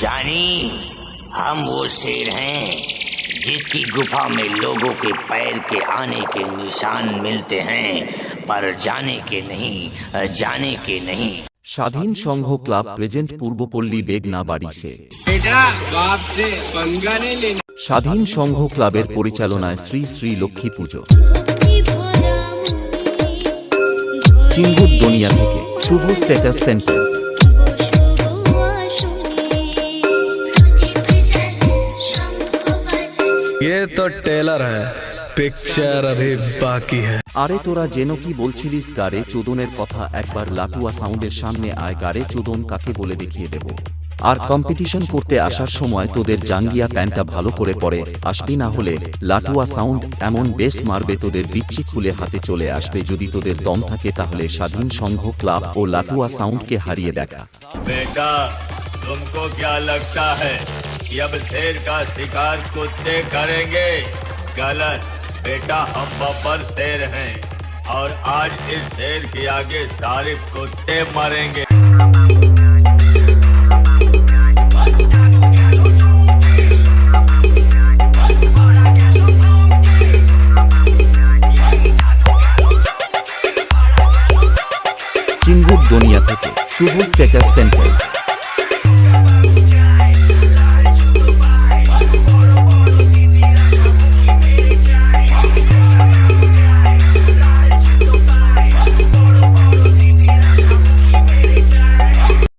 जानी, हम वो शेर हैं जिसकी गुफा में लोगों के पैर के आने के निशान मिलते हैं, पर जाने के नहीं। স্বাধীন সংঘ ক্লাব প্রেজেন্ট পূর্বপল্লী বেগনা বাড়ি সে बेटा बाप से पंगा नहीं लेना। স্বাধীন সংঘ ক্লাবের পরিচালনায় শ্রী শ্রী লক্ষ্মী পুজো চিঙ্গুর দুনিয়া থেকে শুভ স্ট্যাটাস সেন্টার। ये तो टेलर है, पिक्चर अभी बाकी है। আরে তোরা যেন কি বলছিলিস গারে চোদনের কথা, একবার লাটুয়া সাউন্ডের সামনে আয়, গারে চোদন কাকে বলে দেখিয়ে দেব। আর কম্পিটিশন করতে আসার সময় তোদের জাঙ্গিয়া প্যান্টটা ভালো করে পরে আসবি, না হলে লাটুয়া সাউন্ড এমন বেস মারবে তোদের বিচ্ছি খুলে হাতে চলে আসবে। যদি তোদের দম থাকে তাহলে স্বাধীন সংঘ ক্লাব ও লাটুয়া সাউন্ডকে হারিয়ে দেখা। बेटा तुमको क्या लगता है कि अब शेर का शिकार कुत्ते करेंगे? गलत बेटा, हम बब्बर शेर हैं और आज इस शेर के आगे सारे कुत्ते मरेंगे। চিঙ্গুর দুনিয়া থেকে শুভ স্ট্যাটাস সেন্টার।